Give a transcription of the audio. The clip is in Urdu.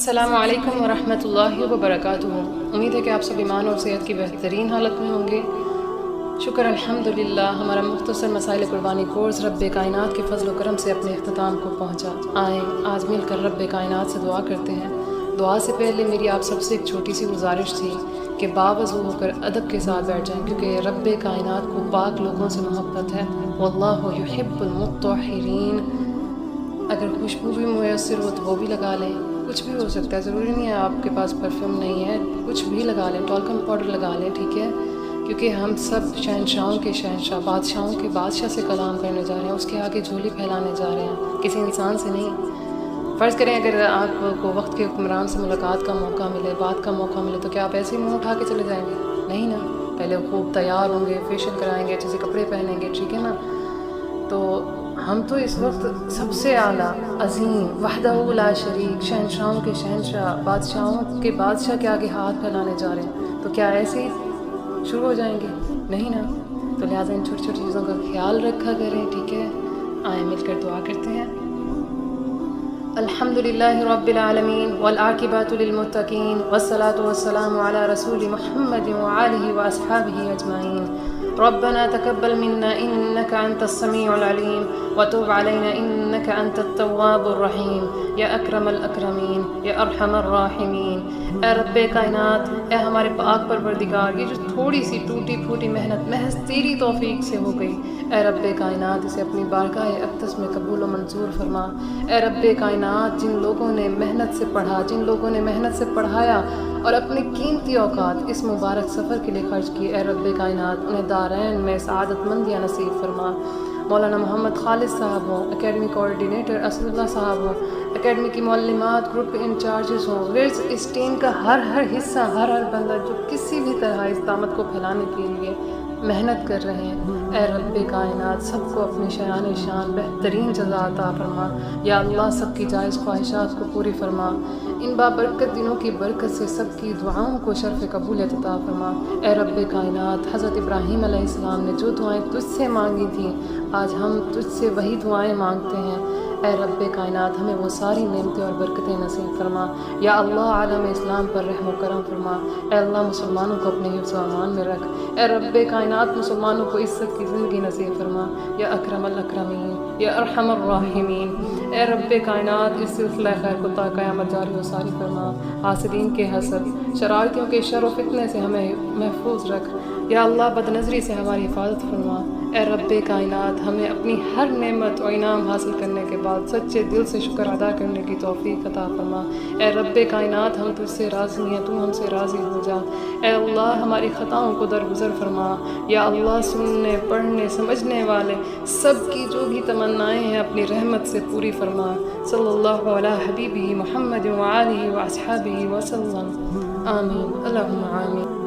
السلام علیکم ورحمۃ اللہ وبرکاتہ۔ امید ہے کہ آپ سب ایمان اور صحت کی بہترین حالت میں ہوں گے۔ شکر الحمدللہ ہمارا مختصر مسائل قربانی کورس رب کائنات کے فضل و کرم سے اپنے اختتام کو پہنچا۔ آئیں آج مل کر رب کائنات سے دعا کرتے ہیں۔ دعا سے پہلے میری آپ سب سے ایک چھوٹی سی گزارش تھی کہ باوضو ہو کر ادب کے ساتھ بیٹھ جائیں، کیونکہ رب کائنات کو پاک لوگوں سے محبت ہے۔ واللہ یحب المطہرین۔ اگر خوشبو بھی میسر ہو تو وہ بھی لگا لیں، کچھ بھی ہو سکتا ہے، ضروری نہیں ہے آپ کے پاس پرفیوم نہیں ہے، کچھ بھی لگا لیں، ٹالکم پاؤڈر لگا لیں، ٹھیک ہے، کیونکہ ہم سب شہنشاہوں کے شہنشاہ، بادشاہوں کے بادشاہ سے کلام کرنے جا رہے ہیں، اس کے آگے جھولی پھیلانے جا رہے ہیں، کسی انسان سے نہیں۔ فرض کریں اگر آپ کو وقت کے حکمران سے ملاقات کا موقع ملے، بات کا موقع ملے، تو کیا آپ ایسے ہی منہ اٹھا کے چلے جائیں گے؟ نہیں نا، پہلے خوب تیار ہوں گے، فیشن کرائیں گے، اچھے سے کپڑے پہنیں گے، ٹھیک ہے نا۔ تو ہم تو اس وقت سب سے اعلیٰ، عظیم، وحدہ لا شریک، شہنشاہوں کے شہنشاہ، بادشاہوں کے بادشاہ کے آگے ہاتھ پھیلانے جا رہے ہیں، تو کیا ایسے ہی شروع ہو جائیں گے؟ نہیں نا۔ تو لہٰذا ان چھوٹی چھوٹی چیزوں کا خیال رکھا کریں، ٹھیک ہے۔ آئیں مل کر دعا کرتے ہیں۔ الحمدللہ رب العالمین والعاقبۃ للمتقین والصلاة والسلام علی رسول محمد وآلہ واصحابہ اجمعین۔ ربنا تقبل منا انك انت السميع العليم وتب علينا انك انت التواب الرحیم یا اکرم الاکرمین یا ارحم الراحمین۔ اے رب کائنات، اے ہمارے پاک پروردگار، یہ جو تھوڑی سی ٹوٹی پھوٹی محنت محض تیری توفیق سے ہو گئی، اے رب کائنات اسے اپنی بارگاہ اقدس میں قبول و منظور فرما۔ اے رب کائنات، جن لوگوں نے محنت سے پڑھا، جن لوگوں نے محنت سے پڑھایا اور اپنی قیمتی اوقات اس مبارک سفر کے لیے خرچ کی، اے رب کائنات انہیں دارین میں سعادت مندیاں نصیب فرما۔ مولانا محمد خالد صاحب ہوں، اکیڈمی کوآرڈینیٹر اسد اللہ صاحب ہوں، اکیڈمی کی معلمات، گروپ انچارجز ہوں، ورز اس ٹیم کا ہر حصہ، ہر بندہ جو کسی بھی طرح اس دعوت کو پھیلانے کے لیے محنت کر رہے ہیں، اے رب کائنات سب کو اپنی شایان شان بہترین جزا عطا فرما۔ یا اللہ سب کی جائز خواہشات کو پوری فرما۔ ان بابرکت دنوں کی برکت سے سب کی دعاؤں کو شرف قبولیت عطا فرما۔ اے رب کائنات، حضرت ابراہیم علیہ السلام نے جو دعائیں تجھ سے مانگی تھیں، آج ہم تجھ سے وہی دعائیں مانگتے ہیں۔ اے رب کائنات ہمیں وہ ساری نعمتیں اور برکتیں نصیب فرما۔ یا اللہ عالم اسلام پر رحم و کرم فرما۔ اے اللہ مسلمانوں کو اپنے حفظ و امان میں رکھ۔ اے رب کائنات مسلمانوں کو عزت کی زندگی نصیب فرما۔ یا اکرم الاکرمین یا ارحم الراحمین۔ اے رب کائنات اس سلسلہ خیر کو تا قیامت جاری و ساری فرما۔ حاسدین کے حسد، شرارتیوں کے شر و فتنے سے ہمیں محفوظ رکھ۔ یا اللہ بد نظری سے ہماری حفاظت فرما۔ اے رب کائنات ہمیں اپنی ہر نعمت و انعام حاصل کرنے کے بعد سچے دل سے شکر ادا کرنے کی توفیق عطا فرما۔ اے رب کائنات ہم تجھ سے راضی ہیں، تو ہم سے راضی ہو جا۔ اے اللہ ہماری خطاؤں کو درگزر فرما۔ یا اللہ سننے، پڑھنے، سمجھنے والے سب کی جو بھی تمنائیں ہیں اپنی رحمت سے پوری فرما۔ صلی اللہ علی حبیبہ محمد وآلہ واصحابہ وسلم۔ آمین اللہم آمین۔